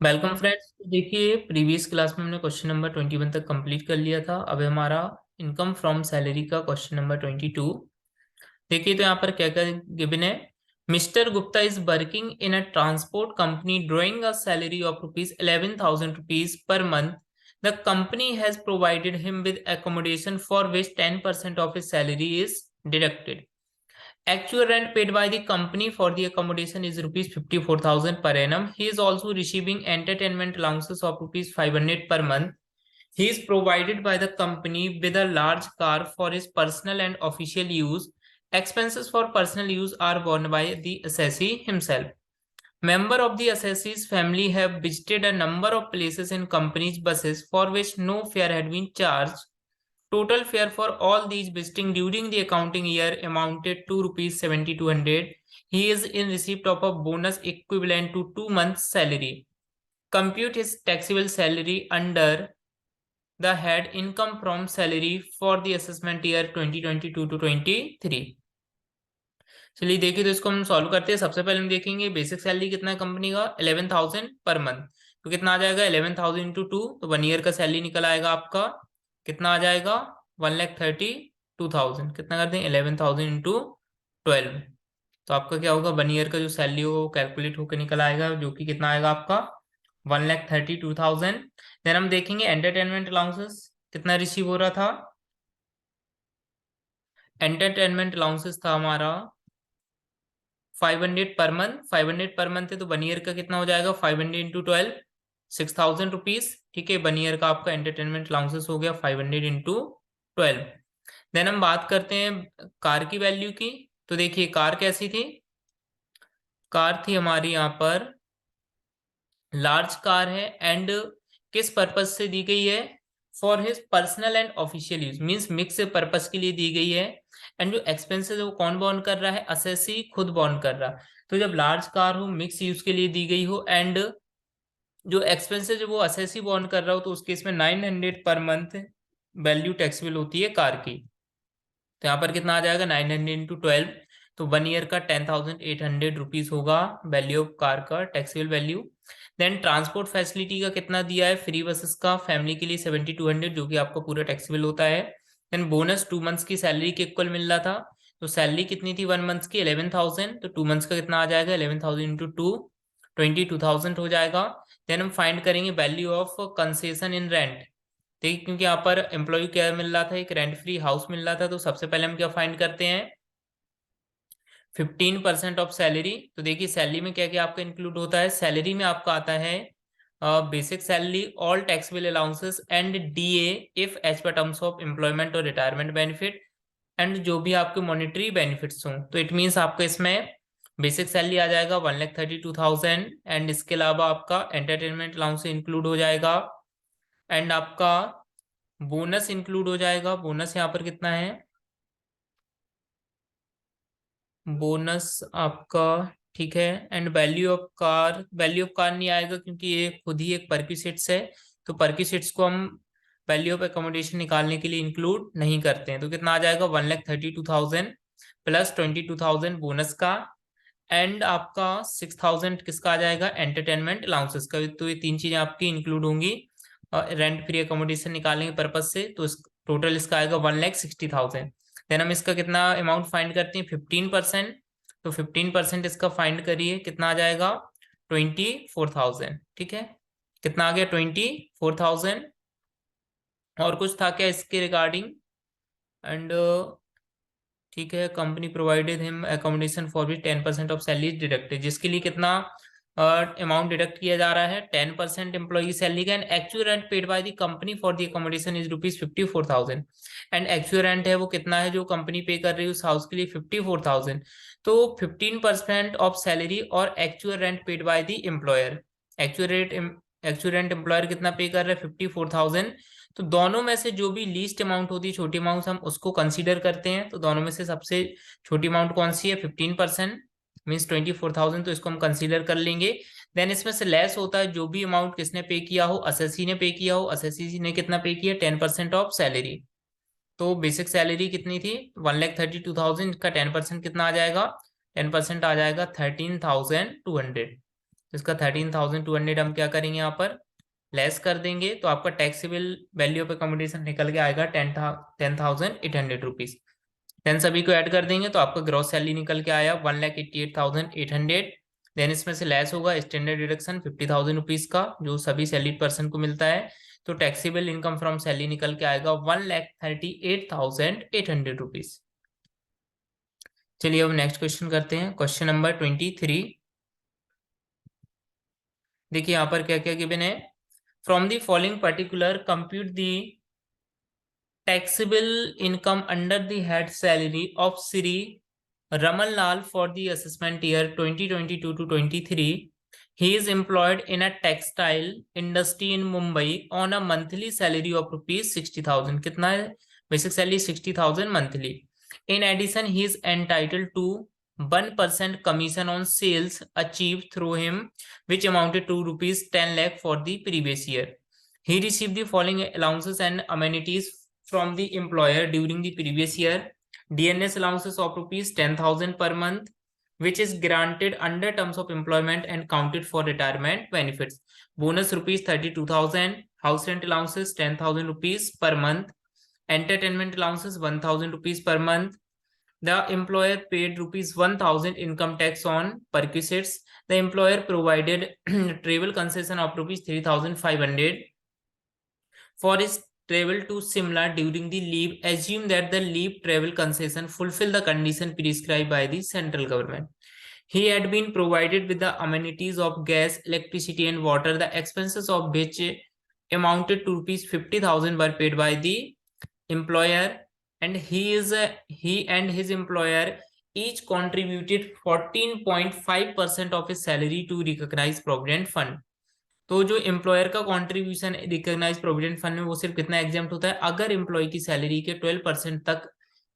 Welcome friends. तो देखिए, previous class में हमने क्वेश्चन नंबर 21 तक कंप्लीट कर लिया था। अब हमारा इनकम फ्रॉम सैलरी का क्वेश्चन नंबर 22। देखिए, तो यहाँ पर क्या क्या गिवन है। Mister Gupta is working in a transport company drawing a salary of ₹11,000 per month. The company has provided him with accommodation for which 10% of his salary is deducted. Actual rent paid by the company for the accommodation is rupees 54,000 per annum. He is also receiving entertainment allowances of rupees 500 per month. He is provided by the company with a large car for his personal and official use. Expenses for personal use are borne by the assessee himself. Member of the assessee's family have visited a number of places in company's buses for which no fare had been charged. Total fare for all these visiting during the accounting year amounted to rupees 7,200. He is in receipt of a bonus equivalent to 2 months' salary. Compute his taxable salary under the head income from salary for the assessment year 2022 to 23। चलिए देखिए, तो इसको हम solve करते हैं। सबसे पहले हम देखेंगे बेसिक सैलरी कितना है कंपनी का, 11,000 पर मंथ। तो कितना आ जाएगा, 11,000 इंटू 2, तो 1 ईयर का सैलरी निकल आएगा आपका। कितना आ जाएगा, 1,32,000। कितना कर दें, 11,000 इंटू 12। तो आपका क्या होगा, 1 ईयर का जो सैलरी होगा वो कैलकुलेट होकर निकल आएगा, जो कि कितना आएगा आपका, 1,32,000। देन हम देखेंगे एंटरटेनमेंट अलाउंसेस कितना रिसीव हो रहा था। एंटरटेनमेंट अलाउंसेस था हमारा 500 पर मंथ। 500 पर मंथ है तो 1 ईयर का कितना हो जाएगा, 500 इंटू 12, 6,000 रुपीज। ठीक है, 1 ईयर का आपका एंटरटेनमेंट अलाउंसेस हो गया 500 इंटू 12। देन हम बात करते हैं कार की वैल्यू की। तो देखिए कार कैसी थी, कार थी हमारी यहाँ पर लार्ज कार है, एंड किस पर्पज से दी गई है, for his personal and official use, means mix purpose के लिए दी गई है। एंड जो एक्सपेंसेस है वो कौन बॉर्न कर रहा है, असेसी खुद बॉर्न कर रहा। तो जब लार्ज कार हो, मिक्स यूज के लिए दी गई हो, एंड जो एक्सपेंसेस है वो असेसी बॉर्न कर रहा हो, तो उस केस में 900 पर मंथ वैल्यू टैक्सेबल होती है कार की। तो यहाँ पर कितना आ जाएगा, 900 इंटू 12, तो 1 ईयर का 10,800 रुपीज होगा वैल्यू ऑफ कार का taxable value. Then transport facility का कितना दिया है, फ्री बसेस का फैमिली के लिए 7,200, जो कि आपका पूरा टैक्सेबल होता है। देन बोनस 2 मंथ्स की सैलरी के इक्वल मिल रहा था। तो सैलरी कितनी थी 1 मंथ की, 11,000, तो 2 मंथ्स का कितना आ जाएगा, 11,000 इंटू 2, 22,000 हो जाएगा। देन हम फाइंड करेंगे value of concession in rent. देखिए, क्योंकि यहाँ पर एम्प्लॉय क्या मिल रहा था, एक रेंट फ्री हाउस मिल रहा था। तो सबसे पहले हम क्या फाइंड करते हैं, 15% ऑफ सैलरी। तो देखिए सैलरी में क्या क्या आपका इंक्लूड होता है, सैलरी में आपका आता है basic salary, all taxable allowances and DA if as per terms of employment और रिटायरमेंट बेनिफिट, एंड जो भी आपके मॉनेटरी बेनिफिट्स हों। तो इट मीन्स आपका इसमें बेसिक सैलरी आ जाएगा 1,32,000, एंड इसके अलावा आपका एंटरटेनमेंट अलाउंस इंक्लूड हो जाएगा, एंड आपका बोनस इंक्लूड हो जाएगा। बोनस यहाँ पर कितना है, बोनस आपका, ठीक है। And value of car, value of car नहीं आएगा क्योंकि ये खुद ही एक परक्यूसिट्स है। तो परक्यूसिट्स को हम वैल्यू ऑफ एकोमोडेशन निकालने के लिए इंक्लूड नहीं करते हैं। तो कितना आ जाएगा, 1,32,000 प्लस 22,000 बोनस का, एंड आपका 6,000 किसका आ जाएगा, एंटरटेनमेंट अलाउंसेस का। तो ये तीन चीजें आपकी इंक्लूड होंगी रेंट फ्री अकोमोडेशन निकालने के पर्पज से। तो इस टोटल इसका आएगा 1,60,000। देन हम इसका कितना अमाउंट फाइंड करते हैं, 15%। तो 15% इसका फाइंड करिए, कितना आ जाएगा, 24,000। ठीक है, कितना आ गया, 24,000। और कुछ था क्या इसके रिगार्डिंग, एंड ठीक है, company provided him accommodation for which 10% of salary deducted, जिसके लिए कितना अमाउंट डिडक्ट किया जा रहा है, 10% एम्प्लॉई सैलरी का। And actual rent paid by the company for the accommodation is ₹54,000। And actual rent है वो कितना है जो कंपनी पे कर रही है उस हाउस के लिए, 54,000। तो 15% ऑफ सैलरी और actual rent paid by the employer. Actual rent employer कितना पे कर रहा है, 54,000। तो दोनों में से जो भी लीस्ट अमाउंट होती है, छोटी अमाउंट, हम उसको कंसीडर करते हैं। तो दोनों में से सबसे छोटी अमाउंट कौन सी है, 15%, मीन्स 24,000, तो इसको हम कंसीडर कर लेंगे। देन इसमें से लेस होता है जो भी अमाउंट किसने पे किया हो, असेसी ने पे किया हो। असेसी ने कितना पे किया, 10% ऑफ सैलरी। तो बेसिक सैलरी कितनी थी, 1,32,000 का 10% कितना आ जाएगा, 10% आ जाएगा 13,200। तो इसका 13,200 हम क्या करेंगे यहाँ पर लेस कर देंगे, तो आपका टैक्सेबल वैल्यू ऑफ एकोमोडेशन निकल के आएगा 10,800 रुपीज। देन सभी को ऐड कर देंगे तो आपका ग्रॉस सैलरी निकल के आया 1,88,800। देन इसमें से लेस होगा स्टैंडर्ड डिडक्शन 50,000 रुपीज का जो सभी सैलरीड पर्सन को मिलता है, तो टैक्सेबल इनकम फ्रॉम सैलरी निकल के आएगा 1,38,800 रुपीज। चलिए अब नेक्स्ट क्वेश्चन करते हैं, क्वेश्चन नंबर 23। देखिए यहाँ पर क्या क्या गिवन है। From the following particular compute the taxable income under the head salary of Sri Raman Lal for the assessment year 2022 to 23. He is employed in a textile industry in Mumbai on a monthly salary of rupees 60,000. कितना है basic salary 60,000 monthly. In addition, he is entitled to 1% commission on sales achieved through him, which amounted to rupees 10 lakh for the previous year. He received the following allowances and amenities from the employer during the previous year. DNS allowances of rupees 10,000 per month, which is granted under terms of employment and counted for retirement benefits. Bonus rupees 32,000. House rent allowances 10,000 rupees per month. Entertainment allowances 1,000 rupees per month. The employer paid rupees 1,000 income tax on perquisites. The employer provided travel concession of rupees 3,500 for his travel to Simla during the leave. Assume that the leave travel concession fulfill the condition prescribed by the central government. He had been provided with the amenities of gas, electricity and water, the expenses of which amounted to rupees 50,000 were paid by the employer, and he and his employer each contributed 14.5% of his salary to recognized provident fund. तो जो employer का contribution recognise provident fund में वो सिर्फ कितना exempt होता है, अगर एम्प्लॉय की सैलरी के 12% तक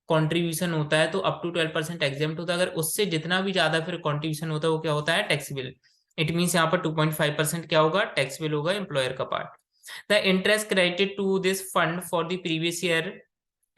कंट्रीब्यूशन होता है तो अप टू 12% एग्जाम्प्ट होता है। अगर उससे जितना भी ज्यादा फिर कंट्रीब्यूशन होता है वो क्या होता है टैक्सेबल। इट मीन्स यहाँ पर 2.5% क्या होगा टैक्सेबल होगा एम्प्लॉयर का part. The interest credited to this fund for the previous year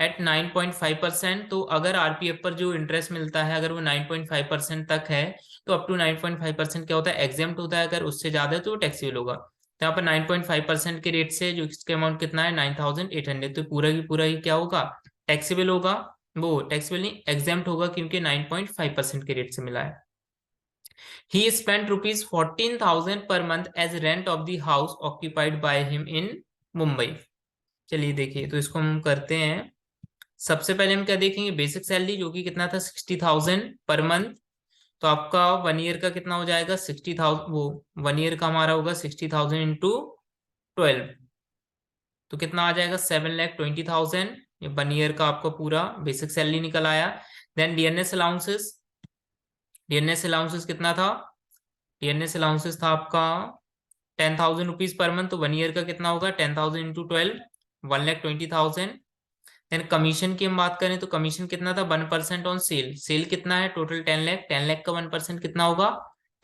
at 9.5%। तो अगर आरपीएफ पर जो इंटरेस्ट मिलता है अगर वो 9.5% तक है तो अप टू 9.5% क्या होता है एग्जेम्प्ट होता है, अगर उससे ज्यादा तो टैक्सेबल होगा। तो यहाँ पर 9.5% के रेट से जो इसके अमाउंट कितना है 9,800, तो पूरा की पूरा ही क्या होगा टैक्सेबल होगा, वो टैक्सेबल नहीं एग्जेम्प्ट होगा क्योंकि 9.5% के रेट से मिला है। He spent rupees 14,000 per month as rent of the house occupied by him in Mumbai। चलिए देखिए तो इसको हम करते हैं। सबसे पहले हम क्या देखेंगे बेसिक सैलरी जो कि कितना था 60,000 पर मंथ। तो आपका 1 ईयर का कितना हो जाएगा 60,000, वो 1 ईयर का हमारा होगा 60,000 इंटू 12, तो कितना आ जाएगा 7,20,000। ये 1 ईयर का आपका पूरा बेसिक सैलरी निकल आया। Then DNS allowances, DNS allowances कितना था, डीएनएस अलाउंसेस था आपका 10,000 रुपीज पर मंथ। तो 1 ईयर का कितना होगा 10,000 इंटू 12 1,20,000। देन कमीशन की हम बात करें तो कमीशन कितना था 1% ऑन सेल, सेल कितना है टोटल 10 लाख, 10 लाख का 1% कितना होगा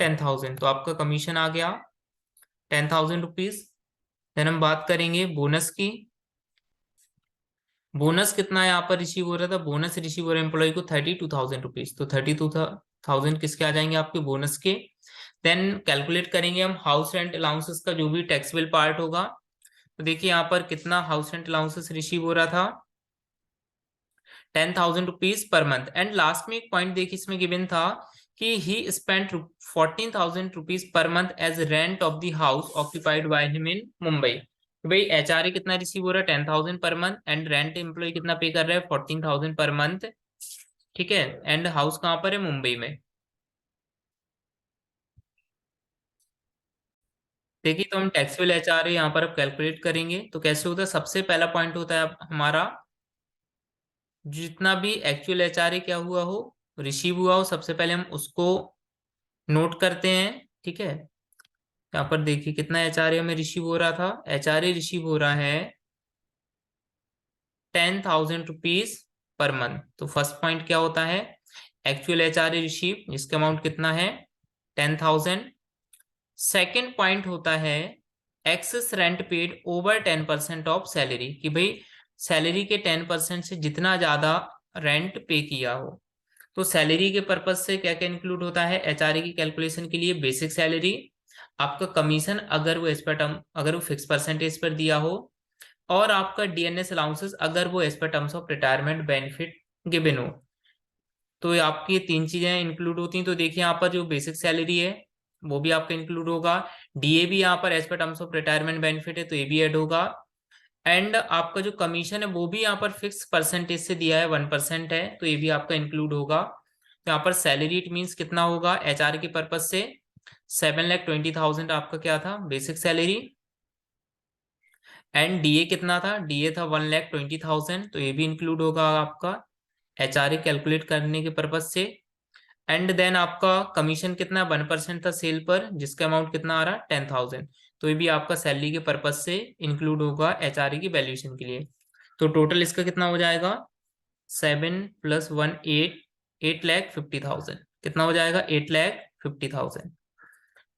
10,000, तो आपका कमीशन आ गया 10,000 रुपीज। देन हम बात करेंगे बोनस की। बोनस कितना यहाँ पर रिसीव हो रहा था, बोनस रिसीव हो रहा है एम्प्लॉय को 32,000 रुपीज, तो 32,000 किसके आ जाएंगे आपके बोनस के। देन कैलकुलेट करेंगे हम हाउस रेंट अलाउंसेस का जो भी टैक्सेबल पार्ट होगा। तो देखिए यहाँ पर कितना हाउस रेंट अलाउंसेस रिसीव हो रहा था 10,000 rupees per month. And last में एक पॉइंट देखिए इसमें गिवन था कि he spent 14,000 rupees per month as rent of the house occupied by him in Mumbai. तो भाई एचआरए कितना रिसीव हो रहा है 10,000 per month and rent employ कितना पे कर रहा है 14,000 पर मंथ, ठीक है। एंड हाउस कहाँ पर है मुंबई में। देखिए तो हम टैक्सेबल एचआरए यहाँ पर अब कैलकुलेट करेंगे तो कैसे होता है, सबसे पहला पॉइंट होता है अब हमारा जितना भी एक्चुअल एचआरए क्या हुआ हो रिसीव हुआ हो सबसे पहले हम उसको नोट करते हैं, ठीक है। यहाँ पर देखिए कितना एचआरए में रिसीव हो रहा था, एचआरए रिसीव हो रहा है 10,000 रुपीज पर मंथ। तो फर्स्ट पॉइंट क्या होता है एक्चुअल एचआरए रिसीव जिसका अमाउंट कितना है 10,000। सेकेंड पॉइंट होता है excess rent paid over 10% of salary, कि भाई सैलरी के 10% से जितना ज्यादा रेंट पे किया हो। तो सैलरी के पर्पज से क्या क्या इंक्लूड होता है एचआरए की कैलकुलेशन के लिए बेसिक सैलरी, आपका कमीशन अगर वो एज पर टर्म, अगर वो फिक्स परसेंटेज पर दिया हो, और आपका डीएनएस अलाउंसेस अगर वो as per terms of retirement benefit given हो। तो ये आपकी ये तीन चीजें इंक्लूड होती हैं। तो देखिए यहाँ पर जो बेसिक सैलरी है वो भी आपका इंक्लूड होगा, डीए भी यहाँ पर as per terms of retirement benefit है तो ये भी ऐड होगा, एंड आपका जो कमीशन है वो भी यहाँ पर फिक्स परसेंटेज से दिया है, 1% है, तो ये भी आपका इंक्लूड होगा। तो यहाँ पर सैलरी इट मीन्स कितना होगा एचआर के पर्पज से, 7,20,000 आपका क्या था बेसिक सैलरी, एंड डीए कितना था, डीए था 1,20,000, तो ये भी इंक्लूड होगा आपका एचआरए कैलकुलेट करने के पर्पज से। एंड देन आपका कमीशन कितना 1% था सेल पर, जिसका अमाउंट कितना आ रहा है 10,000, तो ये भी आपका सैलरी के पर्पज से इंक्लूड होगा एचआरए की वैल्यूएशन के लिए। तो टोटल इसका कितना हो जाएगा 7 + 1 8, 8,50,000, कितना हो जाएगा 8,50,000।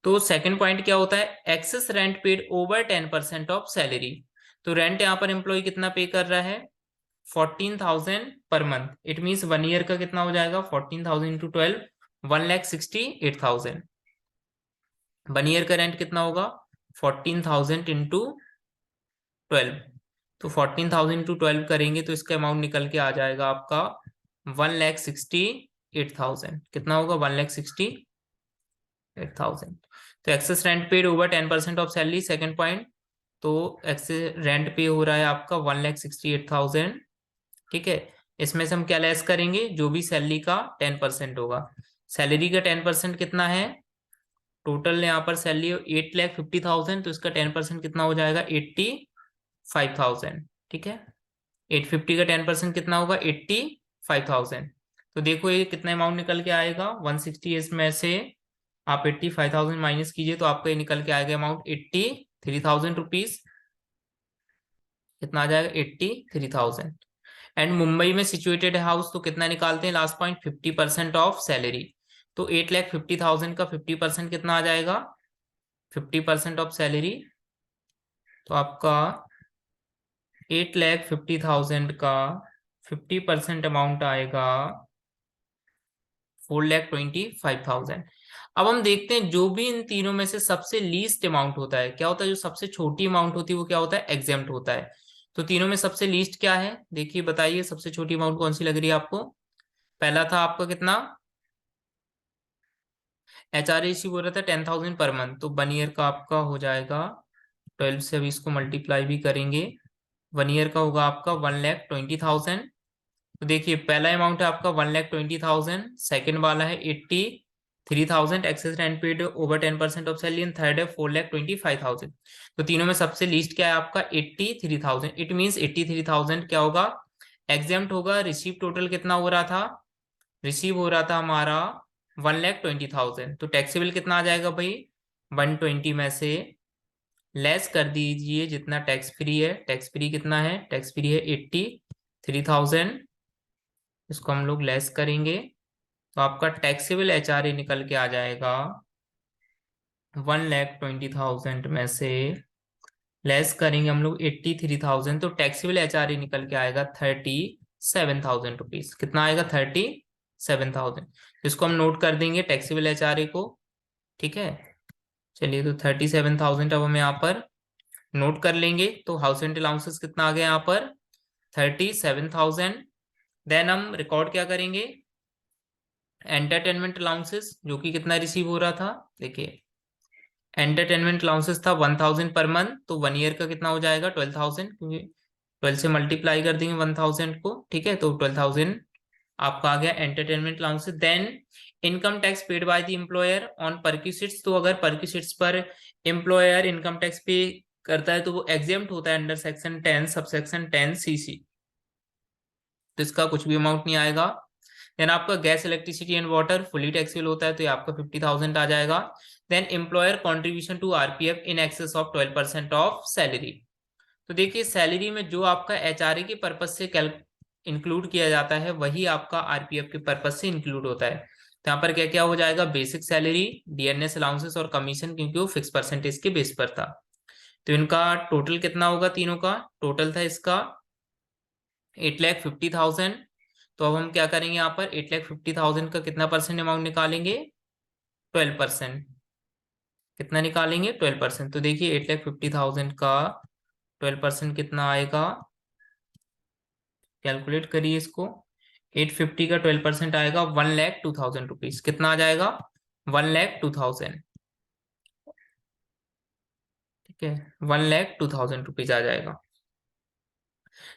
तो सेकंड पॉइंट क्या होता है, excess rent paid over 10% of salary. तो रेंट यहाँ पर एम्प्लॉय कितना पे कर रहा है 14,000 per month, it means 1 year का कितना हो जाएगा 14,000 इंटू 12, 1,68,000। 1 ईयर का रेंट कितना होगा 14,000 इंटू 12, तो 14,000 इंटू 12 करेंगे तो इसका अमाउंट निकल के आ जाएगा आपका 1,68,000, कितना होगा 1,68,000। तो excess rent paid over 10% of salary, second point. तो एक्सेस रेंट पे हो रहा है आपका 1,68,000, ठीक है। इसमें से हम क्या लेस करेंगे, जो भी सैलरी का 10% होगा। सैलरी का 10% कितना है, टोटल यहाँ पर सैलरी 8,50,000, तो इसका 10% कितना हो जाएगा 85,000, ठीक है। 850 का 10% कितना होगा 85,000। तो देखो ये कितना अमाउंट निकल के आएगा 160, इसमें से आप 85,000 माइनस कीजिए तो आपका ये निकल के आएगा अमाउंट 83,000 रुपीज, कितना आ जाएगा 83,000। एंड मुंबई में सिचुएटेड है हाउस, तो कितना निकालते हैं लास्ट पॉइंट 50% ऑफ सैलरी। तो 8,50,000 का 50% कितना आ जाएगा 50% ऑफ सैलरी, तो आपका 8,50,000 का 50% अमाउंट आएगा 4,25,000। अब हम देखते हैं जो भी इन तीनों में से सबसे लीस्ट अमाउंट होता है क्या होता है, जो सबसे छोटी अमाउंट होती है वो क्या होता है एग्जेम्प्ट होता है। तो तीनों में सबसे लीस्ट क्या है, देखिए बताइए सबसे छोटी अमाउंट कौन सी लग रही है आपको। पहला था आपका कितना, एचआर इसी बोल रहा था 10,000 पर मंथ, तो 1 ईयर का आपका हो जाएगा 12 से, अभी इसको मल्टीप्लाई भी करेंगे, 1 ईयर का होगा आपका 1,20,000। तो देखिए पहला अमाउंट है आपका 1,20,000, सेकंड वाला है 83,000 excess rent paid over 10% of salary, and third है 4,25,000। तो तीनों में सबसे लीस्ट क्या है आपका 83,000, इट मीन्स 83,000 क्या होगा एग्जेम्प्ट होगा। रिसीव टोटल कितना हो रहा था, रिसीव हो रहा था हमारा 1,20,000, तो टैक्सेबल कितना आ जाएगा भाई 120 में से लेस कर दीजिए जितना टैक्स फ्री है, टैक्स फ्री कितना है, टैक्स फ्री है 83,000, इसको हम लोग लेस करेंगे तो आपका टैक्सेबल एचआरए निकल के आ जाएगा 1,20,000 में से लेस करेंगे हम लोग 83,000, तो टैक्सेबल एचआरए निकल के आएगा 37,000 रुपीज, कितना आएगा 37,000। इसको हम नोट कर देंगे टैक्सेबल एचआरए को, ठीक है। चलिए तो 37,000 अब हम यहाँ पर नोट कर लेंगे। तो हाउस रेंट अलाउंसेस कितना आ गया यहाँ पर 37,000। देन हम रिकॉर्ड क्या करेंगे एंटरटेनमेंट अलाउंसेस, जो कि कितना रिसीव हो रहा था, देखिए एंटरटेनमेंट अलाउंसेस था 1,000 पर मंथ, तो 1 ईयर का कितना हो जाएगा 12,000, क्योंकि 12 से मल्टीप्लाई कर देंगे 1,000 को, ठीक है। तो 12,000 आपका आ गया entertainment allowances. Then income tax paid by the employer on perquisites, तो अगर परक्यूसिट्स पर एम्प्लॉयर इनकम टैक्स पे करता है तो वो एग्जेम्प्ट होता है अंडर सेक्शन 10 सबसेक्शन 10 सीसी, तो इसका कुछ भी अमाउंट नहीं आएगा। देन आपका gas electricity and water fully taxable होता है, तो ये आपका 50,000 आ जाएगा। Then employer contribution to RPF in excess of 12% of salary. तो देखिए सैलरी में जो आपका एचआरए के पर्पज से इंक्लूड किया जाता है वही आपका आरपीएफ के पर्पज से इंक्लूड होता है। तो यहाँ पर क्या क्या हो जाएगा बेसिक सैलरी, डीएनएस अलाउंसेस और कमीशन, क्योंकि वो फिक्स परसेंटेज के बेस पर था। तो इनका टोटल कितना होगा, तीनों का टोटल था इसका 8,50,000। तो अब हम क्या करेंगे यहाँ पर 8,50,000 का कितना परसेंट अमाउंट निकालेंगे 12%, कितना निकालेंगे 12%। तो देखिए 8,50,000 का 12% कितना आएगा, कैलकुलेट करिए इसको। 850 का 12% आएगा 1,02,000 रुपीज। कितना आ जाएगा, 1,02,000। ठीक है, 1,02,000 रुपीज आ जाएगा।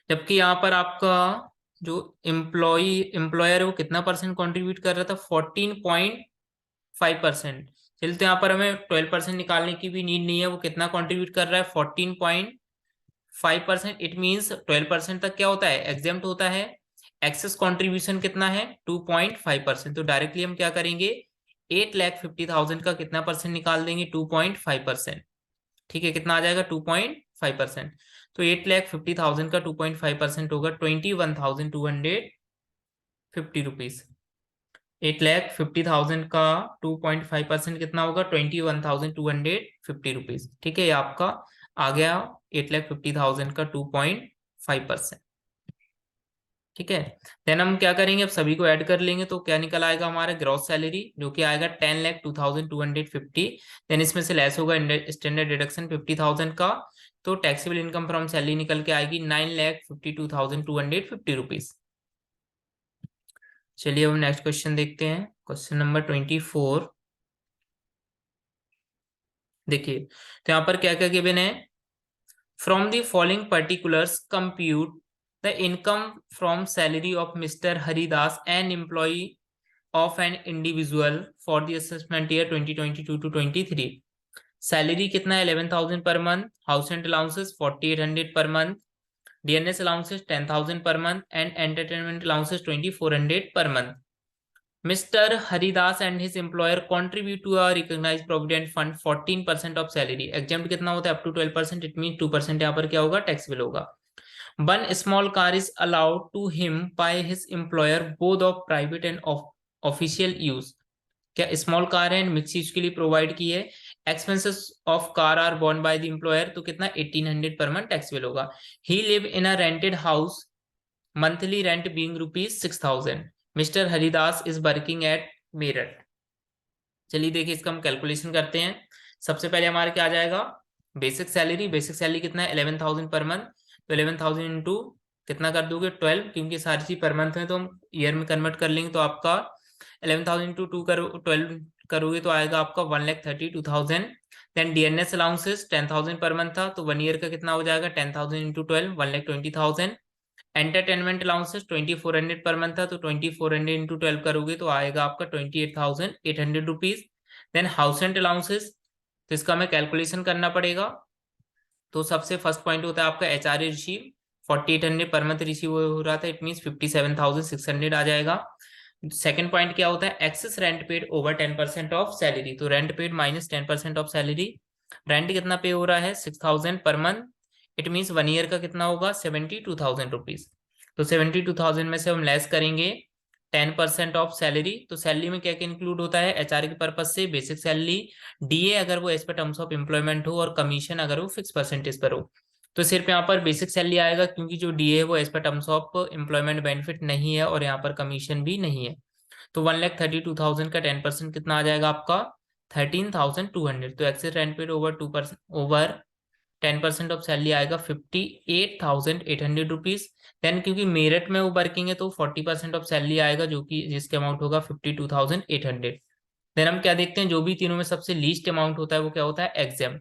जबकि यहाँ पर आपका जो एम्प्लॉयर है वो कितना परसेंट कंट्रीब्यूट कर रहा था, 14.5%। चलिए तो यहाँ पर हमें 12% निकालने की भी नीड नहीं है। वो कितना कंट्रीब्यूट कर रहा है, 14.5%। इट मीन्स 12% तक क्या होता है, एग्जेम्प्ट होता है। एक्सेस कंट्रीब्यूशन कितना है, 2.5%। तो डायरेक्टली हम क्या करेंगे, 8,50,000 का कितना परसेंट निकाल देंगे, 2.5%। ठीक है, कितना आ जाएगा, 2.5%। तो 8,50,000 का 2.5% होगा 21,250 रुपीज। 8,50,000 का 2.5% कितना होगा, 21,250 रुपीज। ठीक है, ये आपका आ गया 8,50,000 का 2.5%। ठीक है, देन हम क्या करेंगे, अब सभी को ऐड कर लेंगे तो क्या निकल आएगा हमारा ग्रॉस सैलरी, जो कि आएगा 10,02,250। देन इसमें से लेस होगा स्टैंडर्ड डिडक्शन 50,000 का, तो टैक्सेबल इनकम फ्रॉम सैलरी निकल के आएगी 9,52,250 रुपीज। चलिए अब नेक्स्ट क्वेश्चन देखते हैं, क्वेश्चन नंबर 24। देखिए तो यहाँ पर क्या क्या गिवन है, from the following particulars compute the income from salary of mister Haridas an employ of an individual for the assessment year 2022 to 23। Salary कितना है, 11,000 per month. House rent allowances 4,800 per month. DNS allowances 10,000 per month and entertainment allowances 2,400 per month. Mister Haridas and his employer contribute to a recognised provident fund 14% of salary. Exempt कितना होता है, up to 12%। It mean 2% यहाँ पर क्या होगा, taxable होगा। One small car is allowed to him by his employer both of private and official use. क्या small car है, मिक्स यूज के लिए प्रोवाइड की है। Expenses of car are borne by the employer, तो कितना 1,800 पर मंथ टैक्सेबल होगा। He live in a rented house, monthly rent being ₹6,000। Mister Haridas is working at Meerut. चलिए देखिए इसका हम कैलकुलेशन करते हैं। सबसे पहले हमारे क्या आ जाएगा, बेसिक सैलरी। बेसिक सैलरी कितना है, 11,000 पर मंथ। तो 11,000 इंटू कितना कर दोगे, 12, क्योंकि सारी चीज पर मंथ में तो हम ईयर में कन्वर्ट कर लेंगे। तो आपका 11,000 इंटू 2 करो, 12 करोगे तो आएगा आपका 1,32,000। Then DNS allowances 10,000 per month था, तो 1 ईयर का कितना हो जाएगा, 10,000 into 12, 1,20,000। Entertainment allowances 2,400 per month था, तो 2,400 इंटू 12 करोगे तो आएगा आपका 28,800 rupees. Then house rent allowances, तो इसका हमें कैलकुलेशन करना पड़ेगा। तो सबसे फर्स्ट पॉइंट होता है आपका H R A receive, 4,800 per month receive हो रहा था। इट मीन 57,600 आ जाएगा। सेकंड पॉइंट क्या होता है, excess rent paid over 10% of salary. तो rent paid minus 10% of salary. Rent कितना पे हो रहा है, 6,000 per month. It means 1 year का कितना होगा, 72,000 रुपीज। तो 72,000 में से हम लेस करेंगे 10% ऑफ सैलरी। तो सैलरी में क्या क्या इंक्लूड होता है, एचआर के पर्पज से बेसिक सैलरी, डीए अगर वो as per terms of employment हो, और कमीशन अगर वो फिक्स परसेंटेज पर हो। तो सिर्फ यहाँ पर बेसिक सैलरी आएगा, क्योंकि जो डीए है वो as per terms of employment benefit नहीं है, और यहाँ पर कमीशन भी नहीं है। तो 1,32,000 का 10% कितना आ जाएगा आपका, 13,200। तो excess rent paid over 2%, over 10% of salary आएगा 58,800 रुपीज। देन क्योंकि मेरठ में वो वर्किंग है तो 40% ऑफ सैलरी आएगा, जो कि जिसके अमाउंट होगा 52,800। देन हम क्या देखते हैं, जो भी तीनों में सबसे लीस्ट अमाउंट होता है वो क्या होता है, एग्जाम।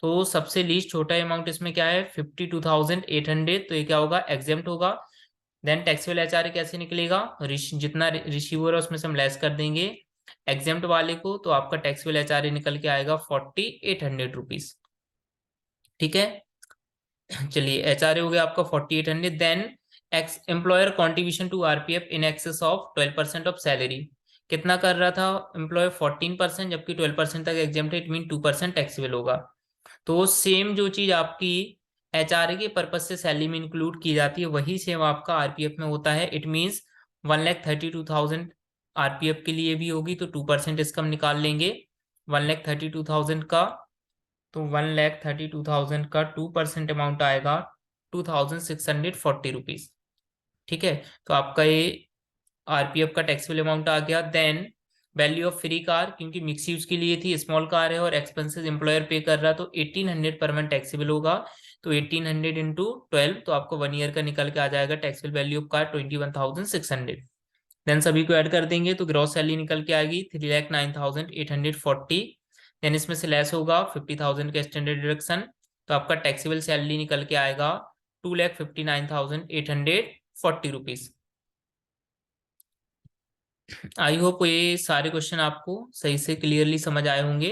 तो सबसे लीस्ट छोटा अमाउंट इसमें क्या है, 52,800। तो ये क्या होगा, एग्जाम्ट होगा। देन टैक्सेबल एचआर कैसे निकलेगा, जितना रिसीवर है उसमें से हम लेस कर देंगे एग्जाम्ट वाले को, तो आपका टैक्सेबल एचआर निकल के आएगा 4,800 रुपीज। ठीक है, चलिए एच आर ए हो गया आपका 4,800। Then ex employer contribution to RPF in excess of 12% of salary. कितना कर रहा था एम्प्लॉयर, 14%, जबकि 12% तक एग्जाम्प्ट, इट मीन 2% टैक्सेबल होगा। तो सेम जो चीज आपकी एच आर ए के पर्पज से सैलरी में इंक्लूड की जाती है, वही सेम आपका आरपीएफ में होता है। इट मीन्स 1,32,000 आरपीएफ के लिए भी होगी, तो 2% इसका हम निकाल लेंगे 1,32,000 का। तो 1,32,000 का 2% अमाउंट आएगा 2,640 रुपीज। ठीक है, तो आपका ये आरपीएफ का टैक्सेबल अमाउंट आ गया। Then value of free car, क्योंकि मिक्स यूज के लिए थी, स्मॉल कार है और एक्सपेंसेस एम्प्लॉयर पे कर रहा, तो 1800 पर मंथ टैक्सेबल होगा। तो 1800 इंटू 12, तो आपको 1 ईयर का निकल के आ जाएगा taxable value of car 21,600। Then सभी को ऐड कर देंगे तो ग्रॉस सैलरी निकल के आएगी 3,09,840। देन इसमें से लेस होगा 50,000 का स्टैंडर्ड डिडक्शन, तो आपका टैक्सेबल सैलरी निकल के आएगा 2,59,840 रुपीज। आई होप ये सारे क्वेश्चन आपको सही से क्लियरली समझ आए होंगे।